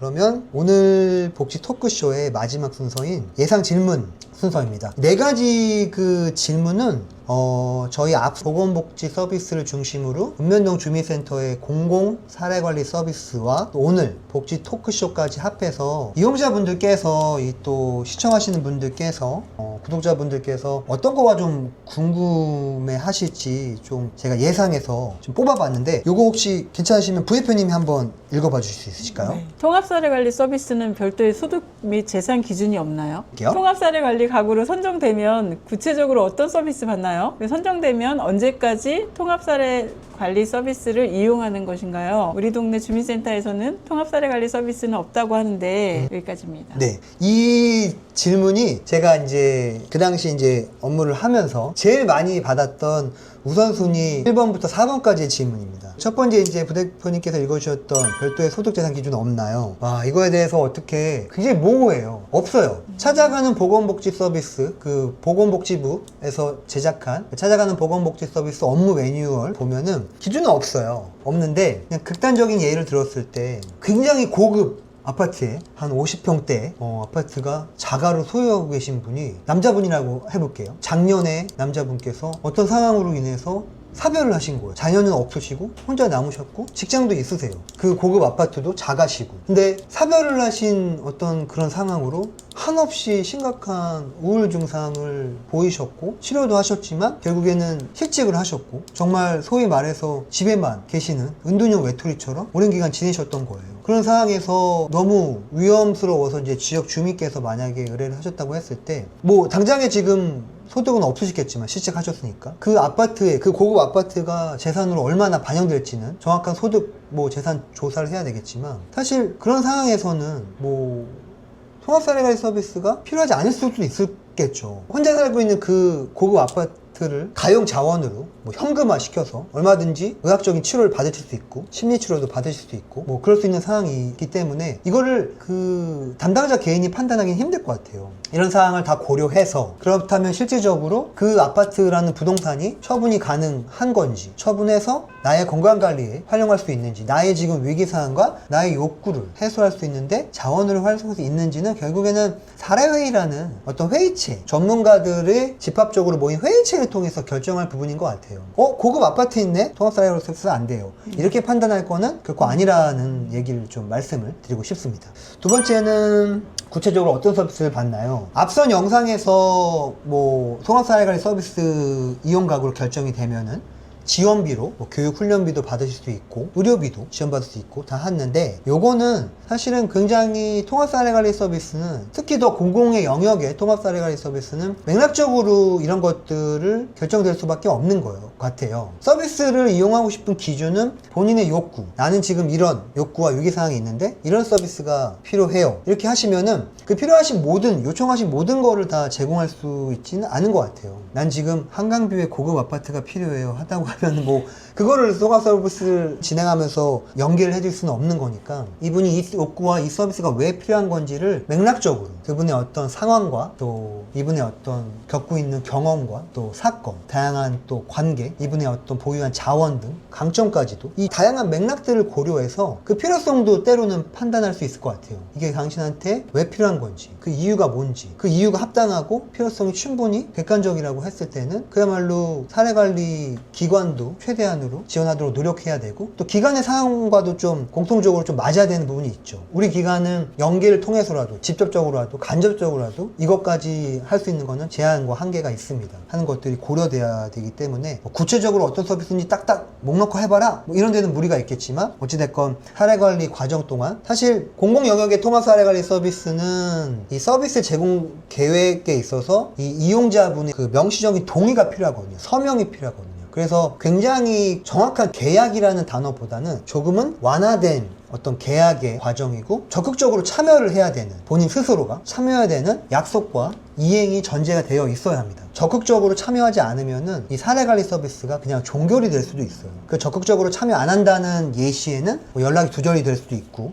그러면 오늘 복지 토크쇼의 마지막 순서인 예상 질문 순서입니다. 4가지 그 질문은 저희 앞 보건복지 서비스를 중심으로 읍면동 주민센터의 공공 사례관리 서비스와 또 오늘 복지 토크쇼까지 합해서 이용자분들께서 또 시청하시는 분들께서 구독자분들께서 어떤 거가 좀 궁금해 하실지 좀 제가 예상해서 좀 뽑아봤는데 요거 혹시 괜찮으시면 부대표님이 한번 읽어봐 주실 수 있으실까요? 네. 통합사례관리 서비스는 별도의 소득 및 재산 기준이 없나요? 할게요. 통합사례관리 가구로 선정되면 구체적으로 어떤 서비스 받나요? 선정되면 언제까지 통합사례관리 서비스를 이용하는 것인가요? 우리 동네 주민센터에서는 통합사례관리 서비스는 없다고 하는데 여기까지입니다. 네. 이 질문이 제가 이제 그 당시 이제 업무를 하면서 제일 많이 받았던 우선순위 1번부터 4번까지의 질문입니다. 첫 번째 이제 부대표님께서 읽어주셨던 별도의 소득재산 기준 없나요? 와, 이거에 대해서 어떻게 굉장히 모호해요. 없어요. 찾아가는 보건복지 서비스, 그 보건복지부에서 제작한 찾아가는 보건복지 서비스 업무 매뉴얼 보면은 기준은 없어요. 없는데 그냥 극단적인 예를 들었을 때 굉장히 고급 아파트에 한 50평대 아파트가 자가로 소유하고 계신 분이 남자분이라고 해볼게요. 작년에 남자분께서 어떤 상황으로 인해서 사별을 하신 거예요. 자녀는 없으시고 혼자 남으셨고 직장도 있으세요. 그 고급 아파트도 자가시고. 근데 사별을 하신 어떤 그런 상황으로 한없이 심각한 우울 증상을 보이셨고 치료도 하셨지만 결국에는 실직을 하셨고 정말 소위 말해서 집에만 계시는 은둔형 외톨이처럼 오랜 기간 지내셨던 거예요. 그런 상황에서 너무 위험스러워서 이제 지역 주민께서 만약에 의뢰를 하셨다고 했을 때 뭐 당장에 지금 소득은 없으시겠지만 실직하셨으니까 그 아파트에 그 고급 아파트가 재산으로 얼마나 반영될지는 정확한 소득 재산 조사를 해야 되겠지만 사실 그런 상황에서는 통합사례관리 서비스가 필요하지 않을 수도 있겠죠. 혼자 살고 있는 그 고급 아파트를 가용 자원으로 현금화 시켜서 얼마든지 의학적인 치료를 받으실 수 있고 심리치료도 받으실 수 있고 그럴 수 있는 상황이 있기 때문에 이거를 그 담당자 개인이 판단하기는 힘들 것 같아요. 이런 상황을 다 고려해서 그렇다면 실질적으로 그 아파트라는 부동산이 처분이 가능한 건지 처분해서 나의 건강관리에 활용할 수 있는지 나의 지금 위기상황과 나의 욕구를 해소할 수 있는데 자원을 활용할 수 있는지는 결국에는 사례회의라는 어떤 회의체 전문가들의 집합적으로 모인 회의체를 통해서 결정할 부분인 것 같아요. 고급 아파트 있네? 통합사례관리 서비스 안 돼요. 이렇게 판단할 거는 결코 아니라는 얘기를 좀 말씀을 드리고 싶습니다. 두 번째는 구체적으로 어떤 서비스를 받나요? 앞선 영상에서 통합사례관리 서비스 이용 가구로 결정이 되면은 지원비로 교육훈련비도 받으실 수 있고 의료비도 지원받을 수 있고 다 했는데 요거는 사실은 굉장히 통합사례관리 서비스는 특히 더 공공의 영역의 통합사례관리 서비스는 맥락적으로 이런 것들을 결정될 수밖에 없는 거예요 같아요. 서비스를 이용하고 싶은 기준은 본인의 욕구, 나는 지금 이런 욕구와 위기사항이 있는데 이런 서비스가 필요해요. 이렇게 하시면은 그 필요하신 요청하신 모든 거를 다 제공할 수 있지는 않은 것 같아요. 난 지금 한강뷰의 고급 아파트가 필요해요 하다고 하면 그거를 통합 서비스를 진행하면서 연계를 해줄 수는 없는 거니까 이분이 이 욕구와 이 서비스가 왜 필요한 건지를 맥락적으로 그분의 어떤 상황과 또 이분의 어떤 겪고 있는 경험과 또 사건, 다양한 또 관계, 이분의 어떤 보유한 자원 등 강점까지도 이 다양한 맥락들을 고려해서 그 필요성도 때로는 판단할 수 있을 것 같아요. 이게 당신한테 왜 필요한 건지, 그 이유가 뭔지, 그 이유가 합당하고 필요성이 충분히 객관적이라고 했을 때는 그야말로 사례관리 기관도 최대한으로 지원하도록 노력해야 되고 또 기관의 상황과도 좀 공통적으로 좀 맞아야 되는 부분이 있죠. 우리 기관은 연계를 통해서라도 직접적으로라도 간접적으로라도 이것까지 할 수 있는 거는 제한과 한계가 있습니다 하는 것들이 고려돼야 되기 때문에 구체적으로 어떤 서비스인지 딱딱 목록화 해봐라 이런 데는 무리가 있겠지만 어찌됐건 사례관리 과정 동안 사실 공공 영역의 통합 사례관리 서비스는 이 서비스 제공 계획에 있어서 이 이용자분의 그 명시적인 동의가 필요하거든요. 서명이 필요하거든요. 그래서 굉장히 정확한 계약이라는 단어보다는 조금은 완화된 어떤 계약의 과정이고 적극적으로 참여를 해야 되는 본인 스스로가 참여해야 되는 약속과 이행이 전제가 되어 있어야 합니다. 적극적으로 참여하지 않으면은 이 사례관리 서비스가 그냥 종결이 될 수도 있어요. 그 적극적으로 참여 안 한다는 예시에는 연락이 두절이 될 수도 있고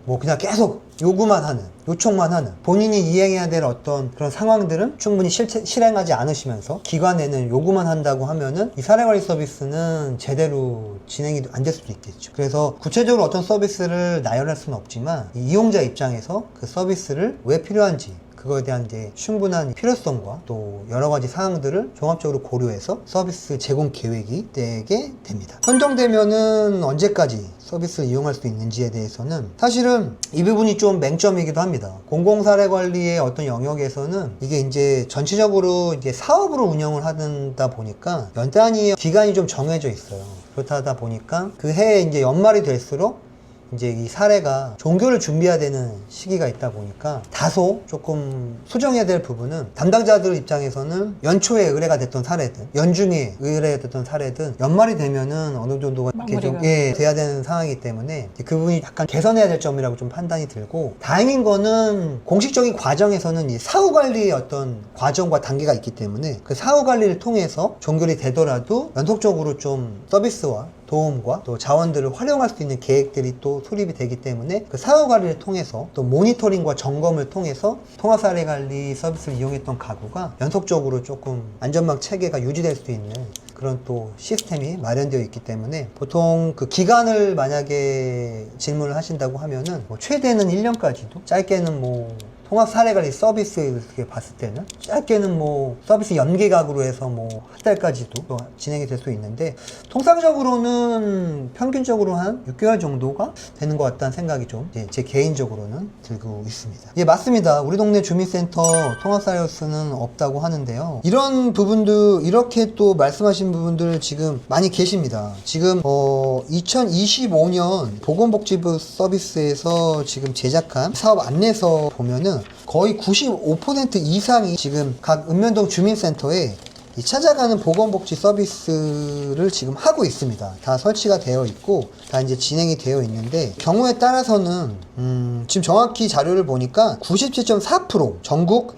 뭐 그냥 계속 요구만 하는, 요청만 하는, 본인이 이행해야 될 어떤 그런 상황들은 충분히 실행하지 않으시면서 기관에는 요구만 한다고 하면은 이 사례관리 서비스는 제대로 진행이 안 될 수도 있겠죠. 그래서 구체적으로 어떤 서비스를 나열할 수는 없지만 이 이용자 입장에서 그 서비스를 왜 필요한지, 그거에 대한 이제 충분한 필요성과 또 여러 가지 사항들을 종합적으로 고려해서 서비스 제공 계획이 되게 됩니다. 선정되면은 언제까지 서비스를 이용할 수 있는지에 대해서는 사실은 이 부분이 좀 맹점이기도 합니다. 공공사례관리의 어떤 영역에서는 이게 이제 전체적으로 이제 사업으로 운영을 하다 보니까 연단위 기간이 좀 정해져 있어요. 그렇다 보니까 그 해에 이제 연말이 될수록 이제 이 사례가 종교를 준비해야 되는 시기가 있다 보니까 다소 조금 수정해야 될 부분은 담당자들 입장에서는 연초에 의뢰가 됐던 사례든 연중에 의뢰가 됐던 사례든 연말이 되면은 어느 정도가 이렇게 좀 돼야 되는 상황이기 때문에 그 부분이 약간 개선해야 될 점이라고 좀 판단이 들고, 다행인 거는 공식적인 과정에서는 이 사후 관리의 어떤 과정과 단계가 있기 때문에 그 사후 관리를 통해서 종결이 되더라도 연속적으로 좀 서비스와 도움과 또 자원들을 활용할 수 있는 계획들이 또 수립이 되기 때문에 그 사후 관리를 통해서 또 모니터링과 점검을 통해서 통합사례 관리 서비스를 이용했던 가구가 연속적으로 조금 안전망 체계가 유지될 수 있는 그런 또 시스템이 마련되어 있기 때문에 보통 그 기간을 만약에 질문을 하신다고 하면은 뭐 최대는 1년까지도, 짧게는 뭐 통합사례관리 서비스 이렇게 봤을 때는 짧게는 뭐 서비스 연계각으로 해서 뭐 한 달까지도 또 진행이 될 수 있는데, 통상적으로는 평균적으로 한 6개월 정도가 되는 것 같다는 생각이 좀 제 개인적으로는 들고 있습니다. 예, 맞습니다. 우리 동네 주민센터 통합사례로서는 없다고 하는데요. 이런 부분도 이렇게 또 말씀하신 부분들 지금 많이 계십니다. 지금 2025년 보건복지부 서비스에서 지금 제작한 사업 안내서 보면은 거의 95% 이상이 지금 각 읍면동 주민센터에 이 찾아가는 보건복지 서비스를 지금 하고 있습니다. 다 설치가 되어 있고 다 이제 진행이 되어 있는데, 경우에 따라서는 지금 정확히 자료를 보니까 97.4% 전국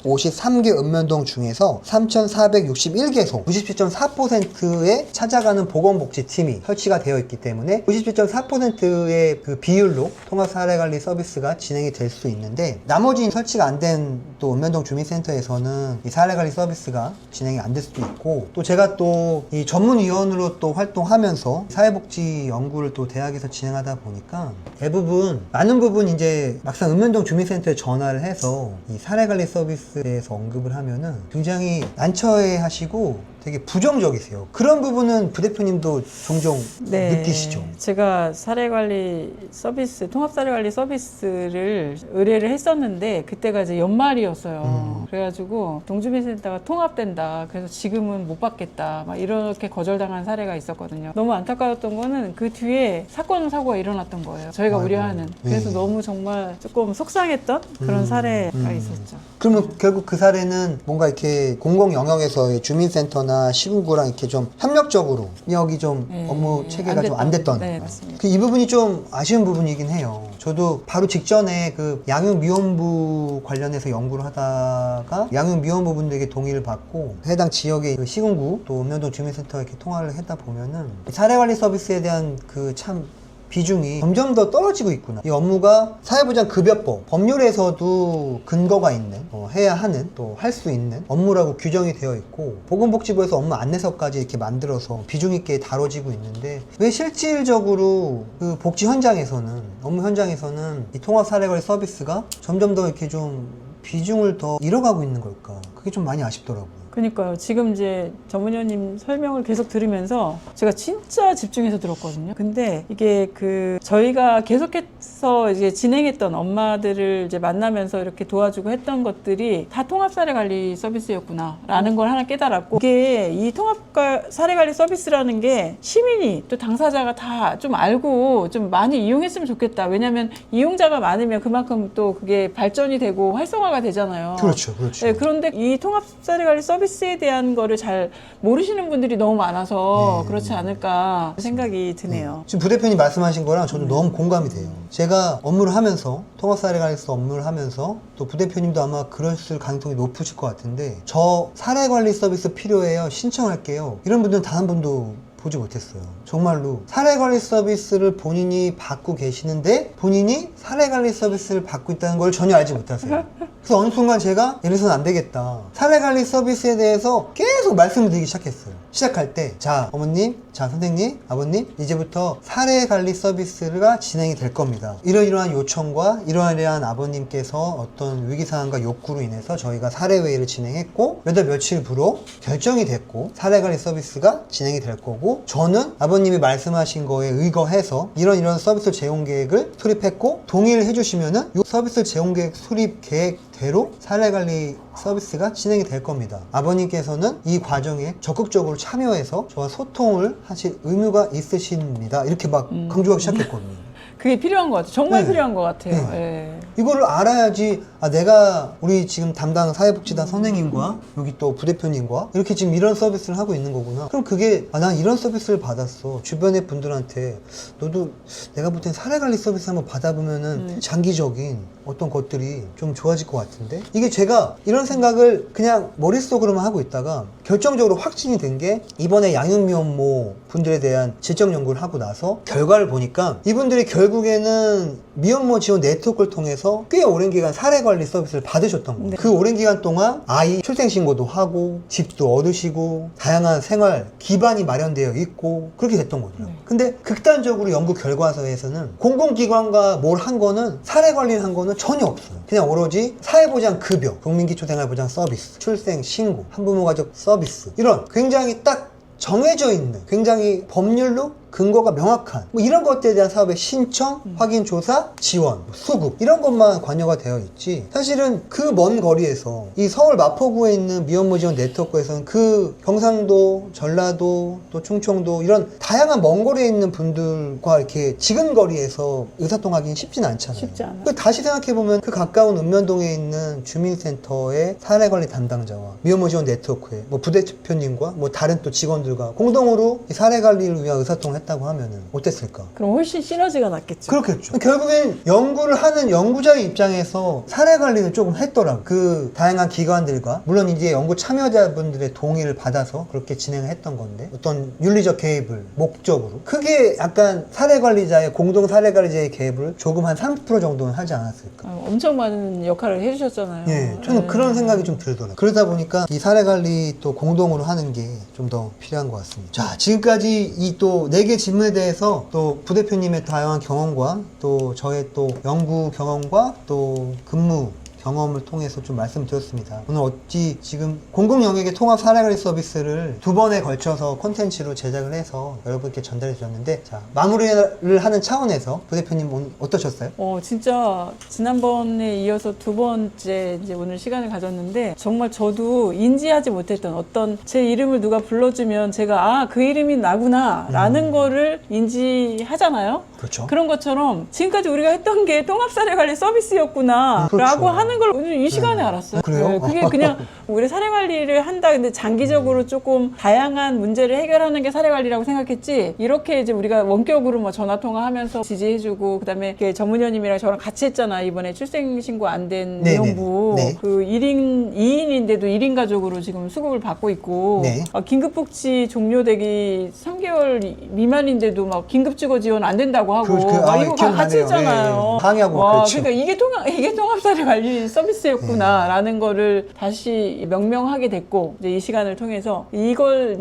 53개 읍면동 중에서 3,461개소 97.4%의 찾아가는 보건복지팀이 설치가 되어 있기 때문에 97.4%의 그 비율로 통합사례관리 서비스가 진행이 될 수 있는데, 나머지 설치가 안 된 또 읍면동 주민센터에서는 이 사례관리 서비스가 진행이 안 될 수도 있고, 또 제가 또 이 전문위원으로 또 활동하면서 사회복지 연구를 또 대학에서 진행하다 보니까 대부분 많은 부분 이제 막상 읍면동 주민센터에 전화를 해서 이 사례관리 서비스 대해서 언급을 하면은 굉장히 난처해 하시고 되게 부정적이세요. 그런 부분은 부대표님도 종종 느끼시죠? 제가 사례관리 서비스, 통합사례관리 서비스를 의뢰를 했었는데 그때가 이제 연말이었어요. 그래가지고 동주민센터가 통합된다, 그래서 지금은 못 받겠다, 막 이렇게 거절당한 사례가 있었거든요. 너무 안타까웠던 거는 그 뒤에 사고가 일어났던 거예요. 저희가 우려하는. 그래서 너무 정말 조금 속상했던 그런 사례가 있었죠. 그러면 결국 그 사례는 뭔가 이렇게 공공 영역에서의 주민센터나 시군구랑 이렇게 좀 협력적으로 여기 좀 업무 체계가 좀 안 됐던. 네, 맞습니다. 이 부분이 좀 아쉬운 부분이긴 해요. 저도 바로 직전에 그 양육미혼부 관련해서 연구를 하다가 양육미혼부 분들에게 동의를 받고 해당 지역의 그 시군구 또 읍면동 주민센터 이렇게 통화를 했다 보면은 사례관리 서비스에 대한 그 참 비중이 점점 더 떨어지고 있구나. 이 업무가 사회보장급여법 법률에서도 근거가 있는 해야 하는 또 할 수 있는 업무라고 규정이 되어 있고, 보건복지부에서 업무 안내서까지 이렇게 만들어서 비중 있게 다뤄지고 있는데 왜 실질적으로 그 복지 현장에서는, 업무 현장에서는 이 통합사례관리 서비스가 점점 더 이렇게 좀 비중을 더 잃어가고 있는 걸까? 그게 좀 많이 아쉽더라고요. 그러니까요. 지금 이제 전문위원님 설명을 계속 들으면서 제가 진짜 집중해서 들었거든요. 근데 이게 그 저희가 계속해서 이제 진행했던 엄마들을 이제 만나면서 이렇게 도와주고 했던 것들이 다 통합사례관리 서비스였구나라는 걸 하나 깨달았고, 이게 이 통합사례관리 서비스라는 게 시민이 또 당사자가 다 좀 알고 좀 많이 이용했으면 좋겠다. 왜냐하면 이용자가 많으면 그만큼 또 그게 발전이 되고 활성화가 되잖아요. 그렇죠, 그렇죠. 네, 그런데 이 통합사례관리 서비스에 대한 거를 잘 모르시는 분들이 너무 많아서 그렇지 않을까 생각이 드네요. 지금 부대표님 말씀하신 거랑 저도 너무 공감이 돼요. 제가 업무를 하면서, 통합사례관리서 업무를 하면서 또 부대표님도 아마 그랬을 가능성이 높으실 것 같은데, 저 사례관리 서비스 필요해요, 신청할게요, 이런 분들은 단 한 분도 보지 못했어요. 정말로 사례관리 서비스를 본인이 받고 계시는데 본인이 사례관리 서비스를 받고 있다는 걸 전혀 알지 못하세요. 그래서 어느 순간 제가 이래서는 안 되겠다. 사례관리 서비스에 대해서 계속 말씀을 드리기 시작했어요. 시작할 때, 자, 어머님, 자, 선생님, 아버님, 이제부터 사례관리 서비스가 진행이 될 겁니다. 이러이러한 요청과 이러이러한 아버님께서 어떤 위기상황과 욕구로 인해서 저희가 사례회의를 진행했고, 몇 월 며칠부로 결정이 됐고, 사례관리 서비스가 진행이 될 거고, 저는 아버님이 말씀하신 거에 의거해서 이런 서비스 제공 계획을 수립했고, 동의를 해주시면은 이 서비스 제공 계획 수립 계획대로 사례관리 서비스가 진행이 될 겁니다. 아버님께서는 이 과정에 적극적으로 참여해서 저와 소통을 하실 의무가 있으십니다. 이렇게 막 강조하기 시작했거든요. 그게 필요한 것 같아요. 정말 네. 필요한 것 같아요. 네. 예. 이거를 알아야지, 아, 내가 우리 지금 담당 사회복지단 선생님과 여기 또 부대표님과 이렇게 지금 이런 서비스를 하고 있는 거구나. 그럼 그게, 아, 난 이런 서비스를 받았어. 주변의 분들한테 너도 내가 볼 땐 사례관리 서비스 한번 받아보면은 장기적인 어떤 것들이 좀 좋아질 것 같은데, 이게 제가 이런 생각을 그냥 머릿속으로만 하고 있다가 결정적으로 확신이 된 게 이번에 양육미혼모 분들에 대한 질적 연구를 하고 나서 결과를 보니까 이분들이 결국에는 미혼모 지원 네트워크를 통해서 꽤 오랜 기간 사례관리 서비스를 받으셨던 거예요. 네. 그 오랜 기간 동안 아이 출생신고도 하고 집도 얻으시고 다양한 생활 기반이 마련되어 있고 그렇게 됐던 거죠. 네. 근데 극단적으로 연구 결과서에서는 공공기관과 뭘 한 거는, 사례관리를 한 거는 전혀 없어요. 그냥 오로지 사회보장 급여, 국민기초생활보장 서비스, 출생신고, 한부모 가족 서비스, 이런 굉장히 딱 정해져 있는, 굉장히 법률로 근거가 명확한 뭐 이런 것들에 대한 사업의 신청, 확인 조사, 지원, 수급, 이런 것만 관여가 되어 있지, 사실은 그 먼 거리에서 이 서울 마포구에 있는 미혼모 지원 네트워크에서는 그 경상도, 전라도, 또 충청도 이런 다양한 먼 거리에 있는 분들과 이렇게 지근거리에서 의사통하기는 쉽진 않잖아요. 쉽지 않아요. 다시 생각해보면 그 가까운 읍면동에 있는 주민센터의 사례관리 담당자와 미혼모 지원 네트워크의 뭐 부대표님과 뭐 다른 또 직원들과 공동으로 이 사례관리를 위한 의사통을 했다고 하면은 어땠을까? 그럼 훨씬 시너지가 났겠죠. 그렇겠죠. 결국엔 연구를 하는 연구자의 입장에서 사례관리를 조금 했더라고. 그 다양한 기관들과, 물론 이제 연구 참여자분들의 동의를 받아서 그렇게 진행을 했던 건데, 어떤 윤리적 개입을 목적으로 크게 약간 사례관리자의, 공동 사례관리자의 개입을 조금 한 30% 정도는 하지 않았을까. 엄청 많은 역할을 해주셨잖아요. 예, 저는 그런 생각이 좀 들더라고요. 그러다 보니까 이 사례관리 또 공동으로 하는 게 좀 더 필요한 것 같습니다. 자, 지금까지 이 또 4개 질문에 대해서 또 부대표님의 다양한 경험과 또 저의 또 연구 경험과 또 근무 경험을 통해서 좀 말씀드렸습니다. 오늘 어찌 지금 공공영역의 통합 사례관리 서비스를 2번에 걸쳐서 콘텐츠로 제작을 해서 여러분께 전달해 주셨는데, 자, 마무리를 하는 차원에서 부대표님 오늘 어떠셨어요? 진짜 지난번에 이어서 2번째 이제 오늘 시간을 가졌는데, 정말 저도 인지하지 못했던 어떤 제 이름을 누가 불러주면 제가 그 이름이 나구나 라는 거를 인지하잖아요. 그렇죠. 그런 것처럼 지금까지 우리가 했던 게 통합사례관리 서비스였구나 그렇죠. 라고 하는 걸 오늘 이 시간에 알았어요. 그래요? 그게 그냥 우리 사례관리를 한다, 근데 장기적으로 조금 다양한 문제를 해결하는 게 사례관리라고 생각했지, 이렇게 이제 우리가 원격으로 뭐 전화통화하면서 지지해주고, 그 다음에 김원효님이랑 저랑 같이 했잖아. 이번에 출생신고 안 된 네, 미혼부. 네. 그 2인인데도 1인 가족으로 지금 수급을 받고 있고, 네. 긴급복지 종료되기 3개월 미만인데도 막 긴급직업 지원 안 된다고 하고, 이거 같이 했잖아요. 항의하고 그렇죠. 그러니까 이게 통합사례관리 서비스였구나라는 거를 다시 명명하게 됐고, 이제 이 시간을 통해서 이걸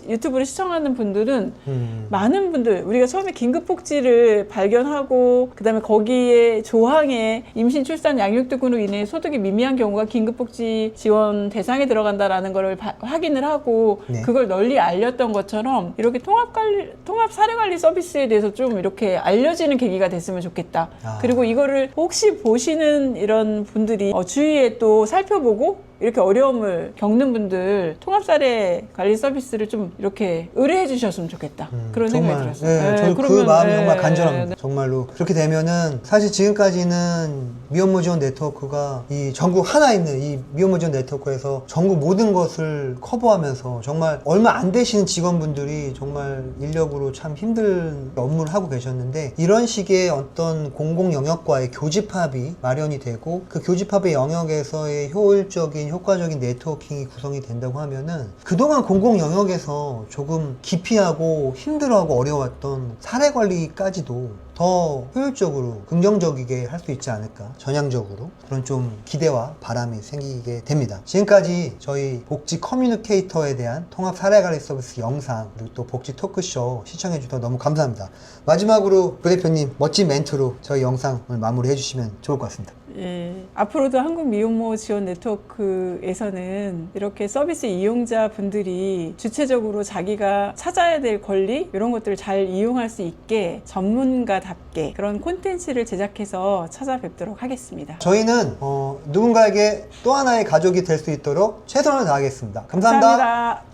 유튜브를 시청하는 분들은 많은 분들, 우리가 처음에 긴급복지를 발견하고 그다음에 거기에 조항에 임신, 출산, 양육 등으로 인해 소득이 미미한 경우가 긴급복지 지원 대상에 들어간다라는 거를 확인을 하고, 네. 그걸 널리 알렸던 것처럼 이렇게 통합 사례관리 서비스에 대해서 좀 이렇게 알려지는 계기가 됐으면 좋겠다. 그리고 이거를 혹시 보시는 이런 분들이 주위에 또 살펴보고 이렇게 어려움을 겪는 분들 통합사례 관리 서비스를 좀 이렇게 의뢰해 주셨으면 좋겠다. 그런 정말, 생각이 들었어요. 네, 저는 그 마음이 정말 간절합니다. 정말로. 그렇게 되면은 사실 지금까지는 미혼모 지원 네트워크가 이 전국 하나 있는 이 미혼모 지원 네트워크에서 전국 모든 것을 커버하면서 정말 얼마 안 되시는 직원분들이 정말 인력으로 참 힘든 업무를 하고 계셨는데, 이런 식의 어떤 공공 영역과의 교집합이 마련이 되고, 그 교집합의 영역에서의 효율적인 효과적인 네트워킹이 구성이 된다고 하면은 그동안 공공 영역에서 조금 기피하고 힘들어하고 어려웠던 사례 관리까지도 더 효율적으로 긍정적이게 할 수 있지 않을까, 전향적으로 그런 좀 기대와 바람이 생기게 됩니다. 지금까지 저희 복지 커뮤니케이터에 대한 통합 사례관리 서비스 영상 그리고 또 복지 토크쇼 시청해 주셔서 너무 감사합니다. 마지막으로 부대표님 멋진 멘트로 저희 영상을 마무리해 주시면 좋을 것 같습니다. 예, 앞으로도 한국미용모 지원 네트워크에서는 이렇게 서비스 이용자 분들이 주체적으로 자기가 찾아야 될 권리 이런 것들을 잘 이용할 수 있게 전문가답게 그런 콘텐츠를 제작해서 찾아뵙도록 하겠습니다. 저희는 누군가에게 또 하나의 가족이 될 수 있도록 최선을 다하겠습니다. 감사합니다. 감사합니다.